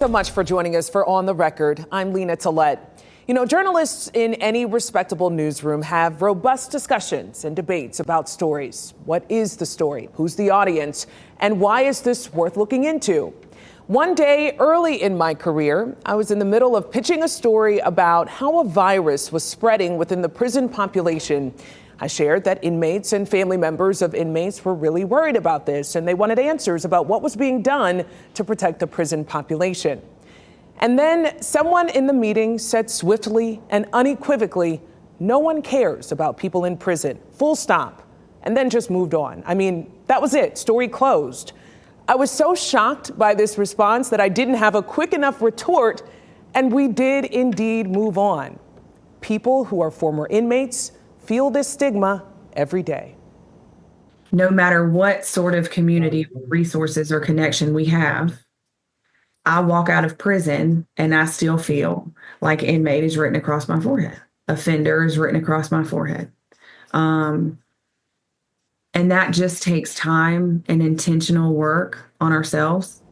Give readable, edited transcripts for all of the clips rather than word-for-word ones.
So much for joining us for On the Record. I'm Lena Tillett. You know, journalists in any respectable newsroom have robust discussions and debates about stories. What is the story? Who's the audience? And why is this worth looking into? One day early in my career, I was in the middle of pitching a story about how a virus was spreading within the prison population. I shared that inmates and family members of inmates were really worried about this, and they wanted answers about what was being done to protect the prison population. And then someone in the meeting said swiftly and unequivocally, "No one cares about people in prison, full stop," and then just moved on. I mean, that was it, story closed. I was so shocked by this response that I didn't have a quick enough retort, and we did indeed move on. People who are former inmates feel this stigma every day. No matter what sort of community resources or connection we have, I walk out of prison and I still feel like inmate is written across my forehead. Offender is written across my forehead. And that just takes time and intentional work on ourselves.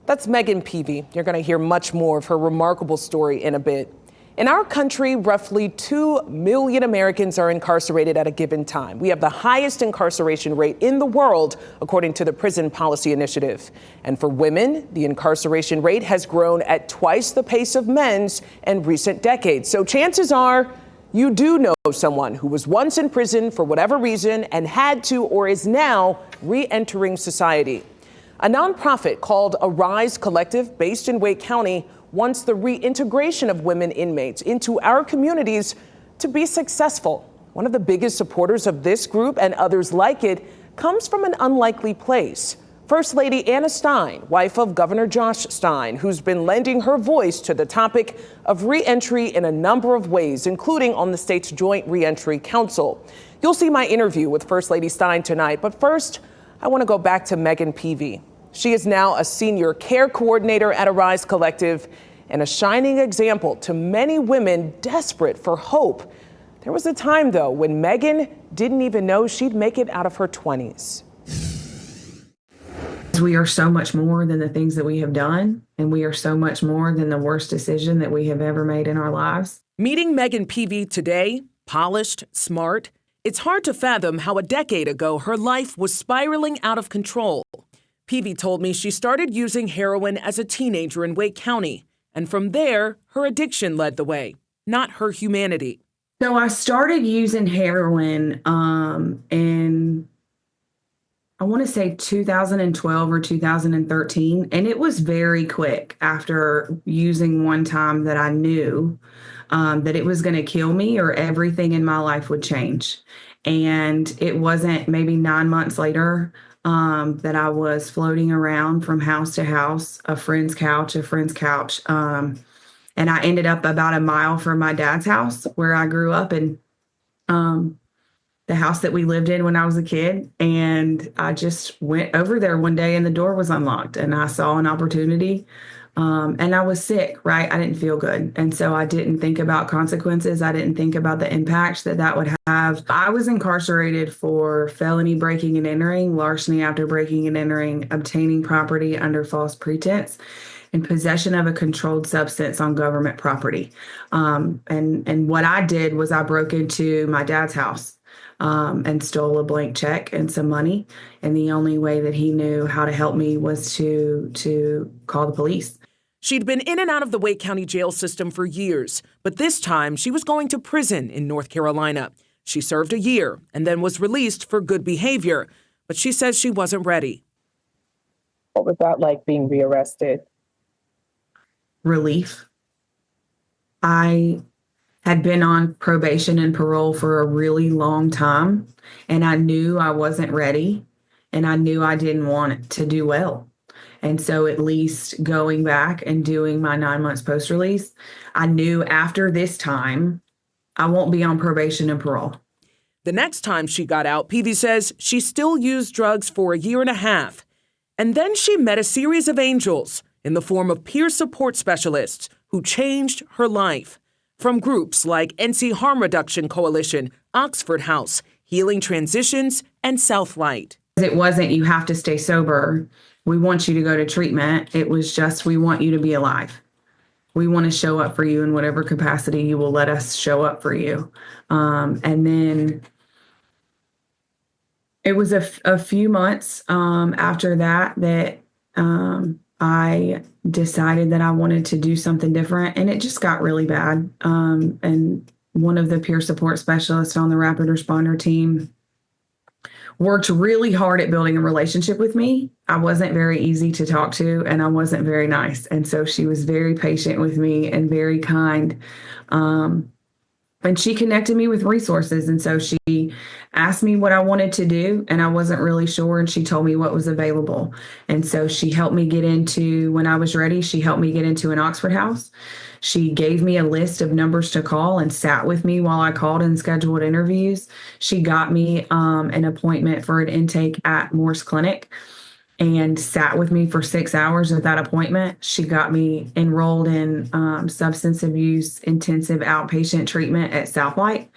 That's Megan Peavy. You're going to hear much more of her remarkable story in a bit. In our country, roughly 2 million Americans are incarcerated at a given time. We have the highest incarceration rate in the world, according to the Prison Policy Initiative. And for women, the incarceration rate has grown at twice the pace of men's in recent decades. So chances are you do know someone who was once in prison for whatever reason and had to or is now re-entering society. A nonprofit called Arise Collective, based in Wake County, wants the reintegration of women inmates into our communities to be successful. One of the biggest supporters of this group and others like it comes from an unlikely place. First Lady Anna Stein, wife of Governor Josh Stein, who's been lending her voice to the topic of reentry in a number of ways, including on the state's Joint Reentry Council. You'll see my interview with First Lady Stein tonight, but first, I want to go back to Megan Peavy. She is now a senior care coordinator at Arise Collective and a shining example to many women desperate for hope. There was a time, though, when Megan didn't even know she'd make it out of her 20s. We are so much more than the things that we have done, and we are so much more than the worst decision that we have ever made in our lives. Meeting Megan Peavy today, polished, smart, it's hard to fathom how a decade ago her life was spiraling out of control. Peavy told me she started using heroin as a teenager in Wake County, and from there, her addiction led the way, not her humanity. So I started using heroin in, I want to say 2012 or 2013, and it was very quick after using one time that I knew that it was going to kill me or everything in my life would change. And it wasn't maybe 9 months later that I was floating around from house to house, a friend's couch. And I ended up about a mile from my dad's house where I grew up, and the house that we lived in when I was a kid. And I just went over there one day and the door was unlocked and I saw an opportunity. And I was sick, right? I didn't feel good. And so I didn't think about consequences. I didn't think about the impact that would have. I was incarcerated for felony breaking and entering, larceny after breaking and entering, obtaining property under false pretense, and possession of a controlled substance on government property. And what I did was I broke into my dad's house and stole a blank check and some money. And the only way that he knew how to help me was to call the police. She'd been in and out of the Wake County jail system for years, but this time she was going to prison in North Carolina. She served a year and then was released for good behavior, but she says she wasn't ready. What was that like, being rearrested? Relief. I had been on probation and parole for a really long time, and I knew I wasn't ready, and I knew I didn't want to do well. And so at least going back and doing my 9 months post-release, I knew after this time, I won't be on probation and parole. The next time she got out, Peavy says she still used drugs for a year and a half. And then she met a series of angels in the form of peer support specialists who changed her life. From groups like NC Harm Reduction Coalition, Oxford House, Healing Transitions, and Southlight. It wasn't you have to stay sober we want you to go to treatment. It was just, we want you to be alive. We want to show up for you in whatever capacity you will let us show up for you. And then it was a few months after that I decided that I wanted to do something different, and it just got really bad. And one of the peer support specialists on the rapid responder team worked really hard at building a relationship with me. I wasn't very easy to talk to, and I wasn't very nice. And so she was very patient with me and very kind. And she connected me with resources. And so she asked me what I wanted to do, and I wasn't really sure. And she told me what was available. And so she helped me get into, when I was ready, she helped me get into an Oxford house. She gave me a list of numbers to call and sat with me while I called and scheduled interviews. She got me an appointment for an intake at Morse Clinic and sat with me for 6 hours of that appointment. She got me enrolled in substance abuse intensive outpatient treatment at Southlight,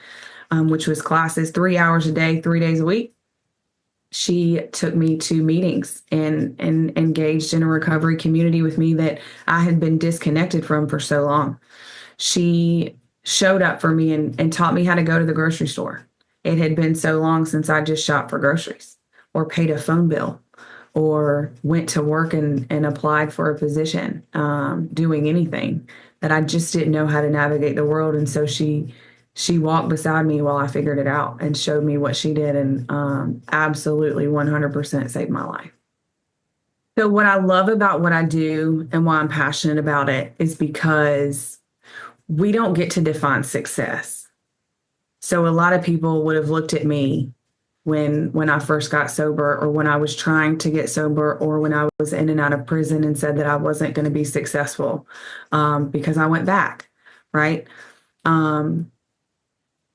which was classes 3 hours a day, 3 days a week. She took me to meetings and engaged in a recovery community with me that I had been disconnected from for so long. She showed up for me and taught me how to go to the grocery store. It had been so long since I just shopped for groceries or paid a phone bill or went to work and applied for a position, doing anything, that I just didn't know how to navigate the world. And so she walked beside me while I figured it out and showed me what she did, and absolutely 100% saved my life. So what I love about what I do and why I'm passionate about it is because we don't get to define success. So a lot of people would have looked at me when I first got sober, or when I was trying to get sober, or when I was in and out of prison, and said that I wasn't going to be successful because I went back, right?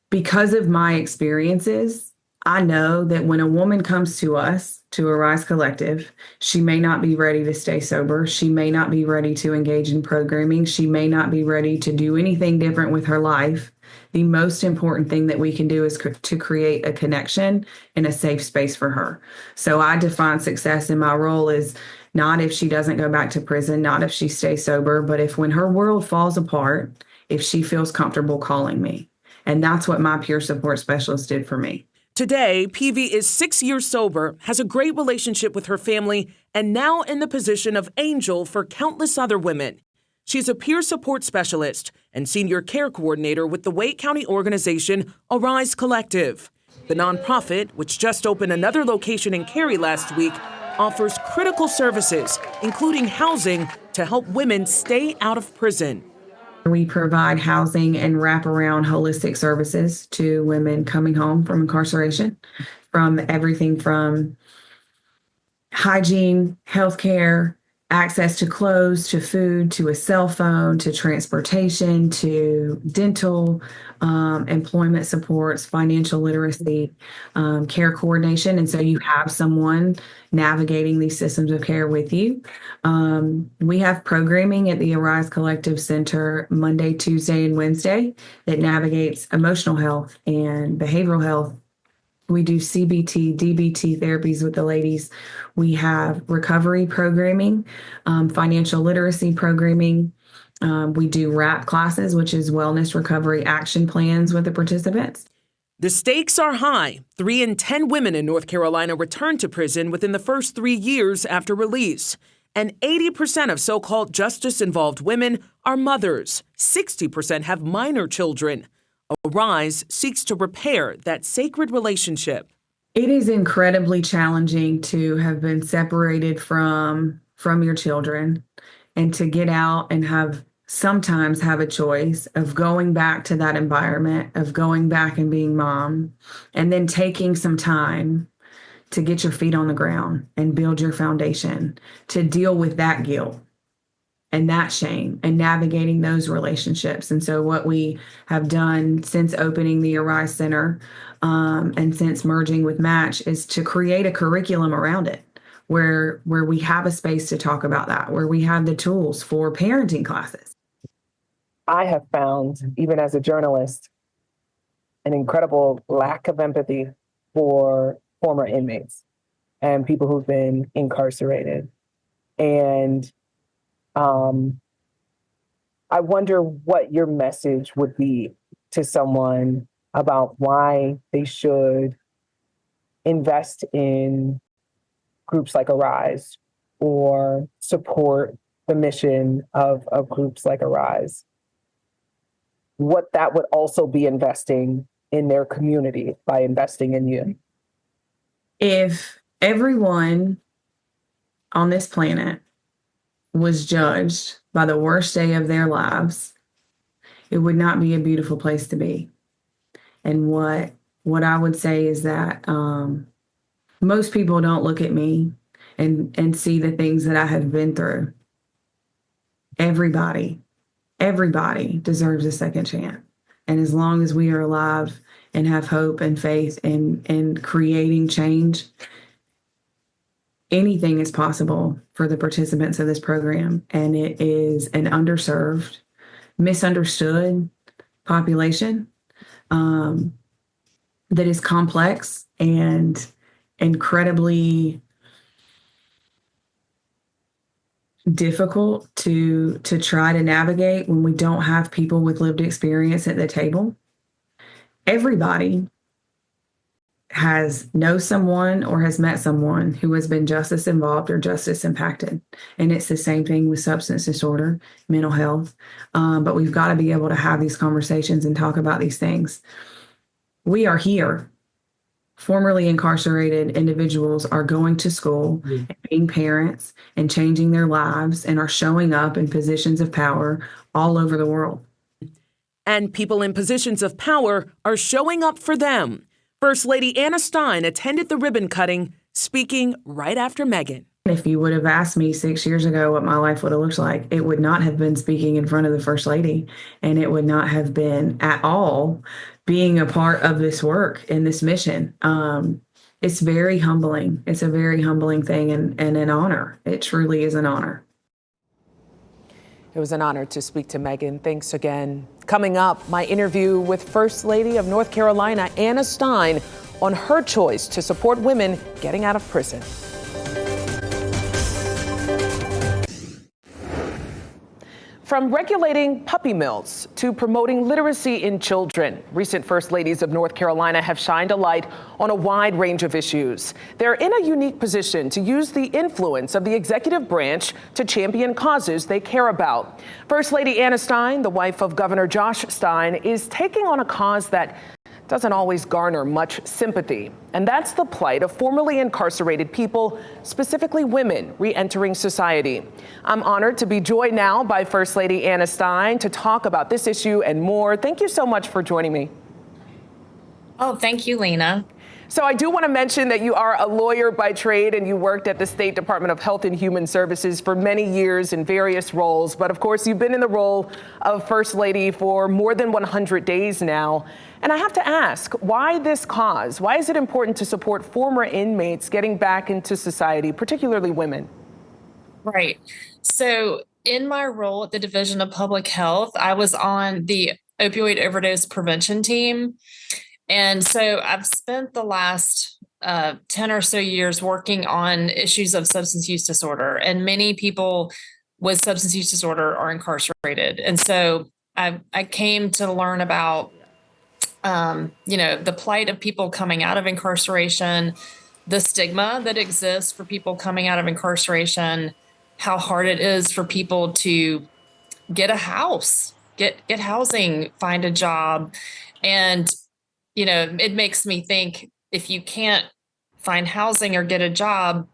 Because of my experiences, I know that when a woman comes to us, to Arise Collective, she may not be ready to stay sober. She may not be ready to engage in programming. She may not be ready to do anything different with her life. The most important thing that we can do is to create a connection and a safe space for her. So I define success in my role as not if she doesn't go back to prison, not if she stays sober, but if when her world falls apart, if she feels comfortable calling me. And that's what my peer support specialist did for me. Today, PV is 6 years sober, has a great relationship with her family, and now in the position of angel for countless other women. She's a peer support specialist and senior care coordinator with the Wake County organization Arise Collective. The nonprofit, which just opened another location in Cary last week, offers critical services, including housing, to help women stay out of prison. We provide housing and wraparound holistic services to women coming home from incarceration, from everything from hygiene, healthcare, access to clothes, to food, to a cell phone, to transportation, to dental, employment supports, financial literacy, care coordination. And so you have someone navigating these systems of care with you. We have programming at the Arise Collective Center Monday, Tuesday, and Wednesday that navigates emotional health and behavioral health. We do CBT, DBT therapies with the ladies. We have recovery programming, financial literacy programming. We do RAP classes, which is wellness recovery action plans with the participants. The stakes are high. 3 in 10 women in North Carolina return to prison within the first 3 years after release. And 80% of so-called justice-involved women are mothers. 60% have minor children. Arise seeks to repair that sacred relationship. It is incredibly challenging to have been separated from your children and to get out and sometimes have a choice of going back to that environment, of going back and being mom, and then taking some time to get your feet on the ground and build your foundation, to deal with that guilt and that shame and navigating those relationships. And so what we have done since opening the Arise Center and since merging with Match is to create a curriculum around it where we have a space to talk about that, where we have the tools for parenting classes. I have found, even as a journalist, an incredible lack of empathy for former inmates and people who've been incarcerated. And I wonder what your message would be to someone about why they should invest in groups like Arise or support the mission of groups like Arise. What that would also be investing in their community by investing in you. If everyone on this planet was judged by the worst day of their lives, it would not be a beautiful place to be. And what I would say is that most people don't look at me and see the things that I have been through. Everybody deserves a second chance. And as long as we are alive and have hope and faith and creating change, anything is possible for the participants of this program. And it is an underserved, misunderstood population that is complex and incredibly difficult to try to navigate when we don't have people with lived experience at the table. Everybody knows someone or has met someone who has been justice involved or justice impacted. And it's the same thing with substance disorder, mental health. But we've got to be able to have these conversations and talk about these things. We are here. Formerly incarcerated individuals are going to school and being parents and changing their lives and are showing up in positions of power all over the world. And people in positions of power are showing up for them. First Lady Anna Stein attended the ribbon cutting, speaking right after Megan. If you would have asked me 6 years ago what my life would have looked like, it would not have been speaking in front of the First Lady, and it would not have been at all being a part of this work and this mission. It's very humbling. It's a very humbling thing and an honor. It truly is an honor. It was an honor to speak to Megan. Thanks again. Coming up, my interview with First Lady of North Carolina, Anna Stein, on her choice to support women getting out of prison. From regulating puppy mills to promoting literacy in children, recent First Ladies of North Carolina have shined a light on a wide range of issues. They're in a unique position to use the influence of the executive branch to champion causes they care about. First Lady Anna Stein, the wife of Governor Josh Stein, is taking on a cause that doesn't always garner much sympathy. And that's the plight of formerly incarcerated people, specifically women re-entering society. I'm honored to be joined now by First Lady Anna Stein to talk about this issue and more. Thank you so much for joining me. Oh, thank you, Lena. So I do want to mention that you are a lawyer by trade and you worked at the State Department of Health and Human Services for many years in various roles. But of course, you've been in the role of First Lady for more than 100 days now. And I have to ask, why this cause? Why is it important to support former inmates getting back into society, particularly women? Right. So in my role at the Division of Public Health, I was on the opioid overdose prevention team. And so I've spent the last 10 or so years working on issues of substance use disorder. And many people with substance use disorder are incarcerated. And so I came to learn about the plight of people coming out of incarceration, the stigma that exists for people coming out of incarceration, how hard it is for people to get a house, get housing, find a job. And, it makes me think, if you can't find housing or get a job,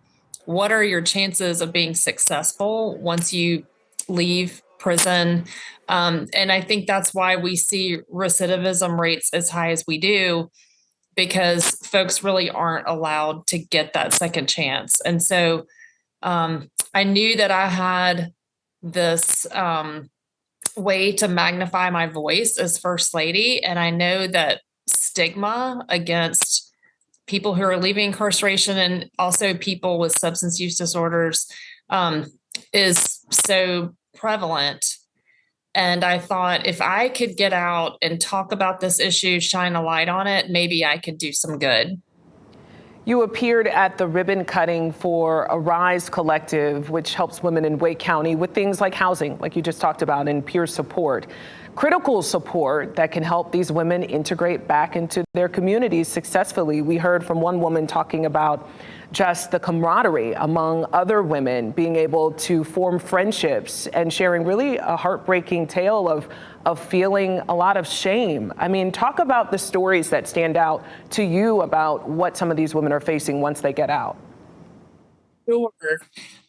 what are your chances of being successful once you leave prison? And I think that's why we see recidivism rates as high as we do, because folks really aren't allowed to get that second chance. And so I knew that I had this way to magnify my voice as First Lady. And I know that stigma against people who are leaving incarceration and also people with substance use disorders is so prevalent. And I thought, if I could get out and talk about this issue, shine a light on it, maybe I could do some good. You appeared at the ribbon cutting for Arise Collective, which helps women in Wake County with things like housing, like you just talked about, and peer support. Critical support that can help these women integrate back into their communities successfully. We heard from one woman talking about just the camaraderie among other women, being able to form friendships and sharing really a heartbreaking tale of feeling a lot of shame. I mean, talk about the stories that stand out to you about what some of these women are facing once they get out. Sure.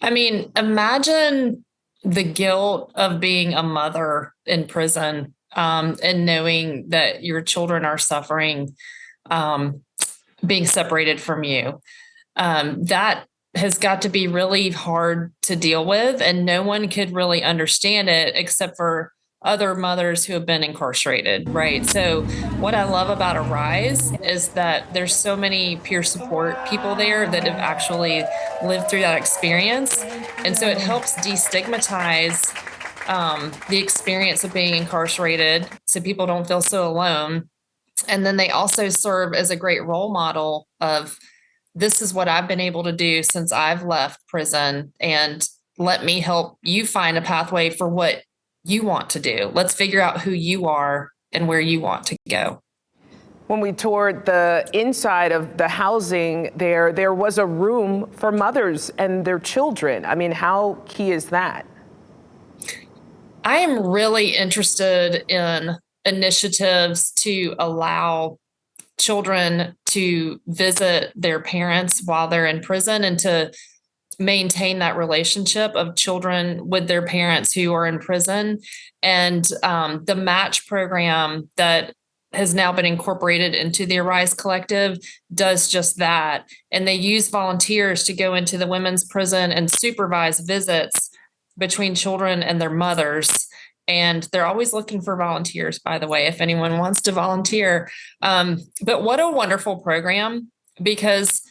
I mean, imagine the guilt of being a mother in prison, and knowing that your children are suffering, being separated from you. That has got to be really hard to deal with, and no one could really understand it except for other mothers who have been incarcerated, right? So what I love about Arise is that there's so many peer support people there that have actually lived through that experience. And so it helps destigmatize the experience of being incarcerated so people don't feel so alone. And then they also serve as a great role model of, this is what I've been able to do since I've left prison, and let me help you find a pathway for what you want to do. Let's figure out who you are and where you want to go. When we toured the inside of the housing there was a room for mothers and their children. I mean, how key is that? I am really interested in initiatives to allow children to visit their parents while they're in prison, and to maintain that relationship of children with their parents who are in prison. And the match program that has now been incorporated into the Arise Collective does just that. And they use volunteers to go into the women's prison and supervise visits between children and their mothers. And they're always looking for volunteers, by the way, if anyone wants to volunteer. But what a wonderful program, because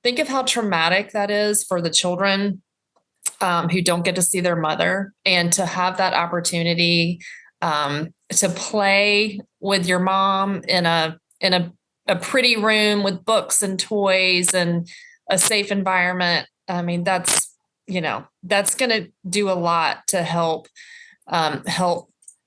think of how traumatic that is for the children who don't get to see their mother, and to have that opportunity to play with your mom in a pretty room with books and toys and a safe environment. I mean, that's going to do a lot to help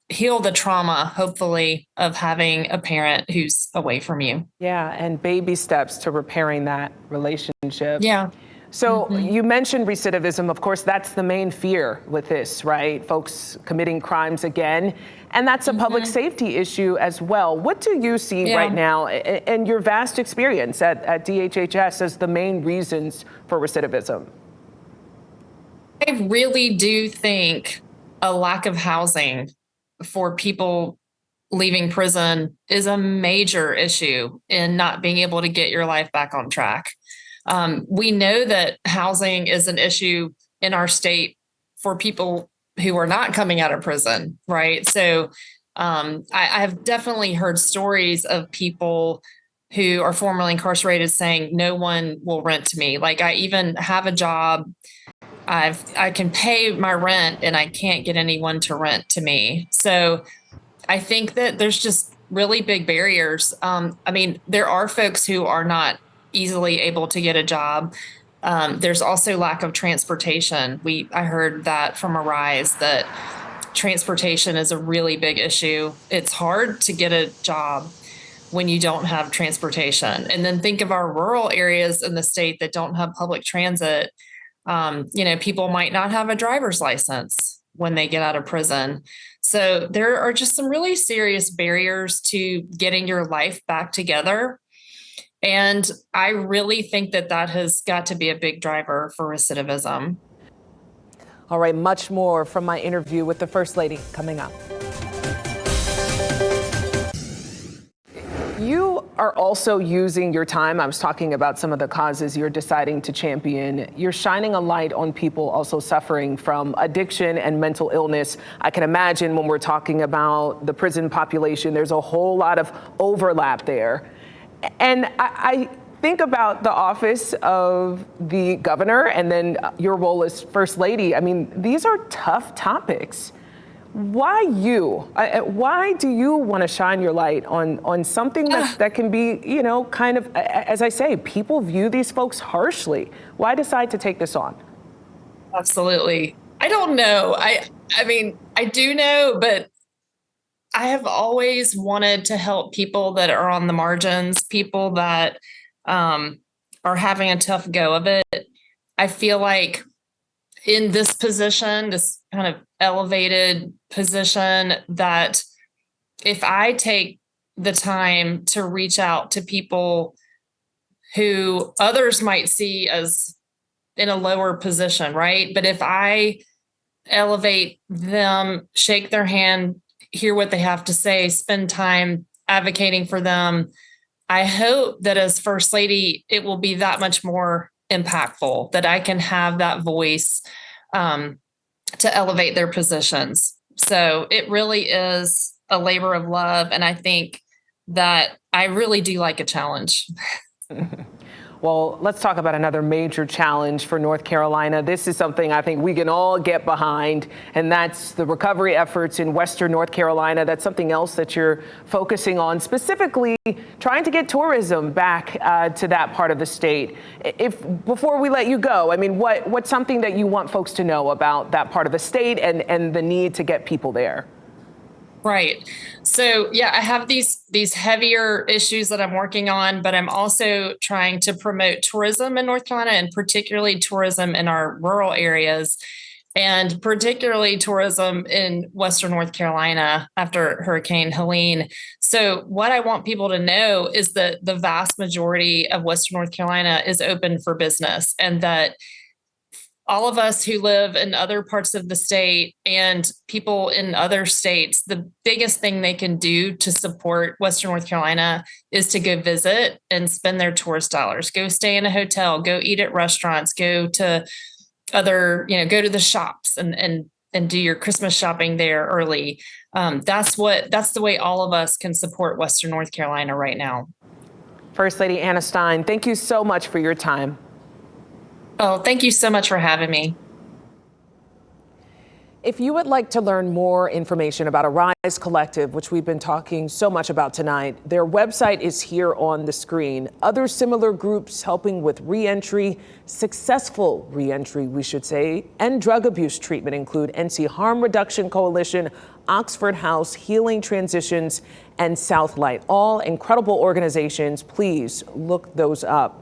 heal the trauma, hopefully, of having a parent who's away from you. Yeah, and baby steps to repairing that relationship. Yeah. So you mentioned recidivism. Of course, that's the main fear with this, right? Folks committing crimes again. And that's a public safety issue as well. What do you see right now in your vast experience at DHHS as the main reasons for recidivism? I really do think a lack of housing for people leaving prison is a major issue in not being able to get your life back on track. We know that housing is an issue in our state for people who are not coming out of prison, right? So I've definitely heard stories of people who are formerly incarcerated saying, no one will rent to me. Like, I even have a job, I can pay my rent, and I can't get anyone to rent to me. So I think that there's just really big barriers. I mean, there are folks who are not easily able to get a job. There's also lack of transportation. I heard that from Arise, that transportation is a really big issue. It's hard to get a job when you don't have transportation. And then think of our rural areas in the state that don't have public transit. People might not have a driver's license when they get out of prison. So there are just some really serious barriers to getting your life back together. And I really think that has got to be a big driver for recidivism. All right, much more from my interview with the First Lady coming up. You are also using your time. I was talking about some of the causes you're deciding to champion. You're shining a light on people also suffering from addiction and mental illness. I can imagine when we're talking about the prison population, there's a whole lot of overlap there. And I think about the office of the governor and then your role as First Lady. I mean, these are tough topics. Why you? Why do you want to shine your light on something that can be, kind of, as I say, people view these folks harshly. Why decide to take this on? Absolutely. I don't know. I mean, I do know, but I have always wanted to help people that are on the margins, people that are having a tough go of it. I feel like in this position, this kind of elevated position, that if I take the time to reach out to people who others might see as in a lower position, right? But if I elevate them, shake their hand, hear what they have to say, spend time advocating for them, I hope that as First Lady, it will be that much more impactful, that I can have that voice to elevate their positions. So it really is a labor of love. And I think that I really do like a challenge. Well, let's talk about another major challenge for North Carolina. This is something I think we can all get behind, and that's the recovery efforts in Western North Carolina. That's something else that you're focusing on, specifically trying to get tourism back to that part of the state. Before we let you go, I mean, what's something that you want folks to know about that part of the state and the need to get people there? Right. So, yeah, I have these heavier issues that I'm working on, but I'm also trying to promote tourism in North Carolina, and particularly tourism in our rural areas, and particularly tourism in Western North Carolina after Hurricane Helene. So what I want people to know is that the vast majority of Western North Carolina is open for business, and that all of us who live in other parts of the state and people in other states, the biggest thing they can do to support Western North Carolina is to go visit and spend their tourist dollars, go stay in a hotel, go eat at restaurants, go to go to the shops and do your Christmas shopping there early. That's the way all of us can support Western North Carolina right now. First Lady Anna Stein, thank you so much for your time. Oh, thank you so much for having me. If you would like to learn more information about Arise Collective, which we've been talking so much about tonight, their website is here on the screen. Other similar groups helping with reentry, successful reentry, we should say, and drug abuse treatment include NC Harm Reduction Coalition, Oxford House, Healing Transitions, and Southlight. All incredible organizations. Please look those up.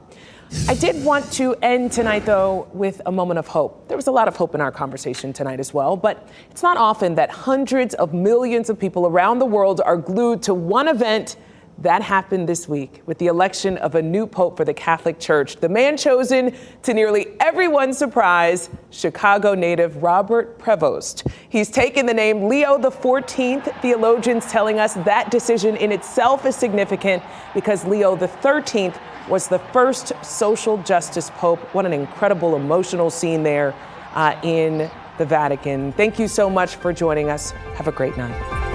I did want to end tonight, though, with a moment of hope. There was a lot of hope in our conversation tonight as well, but it's not often that hundreds of millions of people around the world are glued to one event that happened this week with the election of a new pope for the Catholic Church. The man chosen, to nearly everyone's surprise, Chicago native Robert Prevost. He's taken the name Leo XIV. Theologians telling us that decision in itself is significant because Leo XIII was the first social justice pope. What an incredible emotional scene there in the Vatican. Thank you so much for joining us. Have a great night.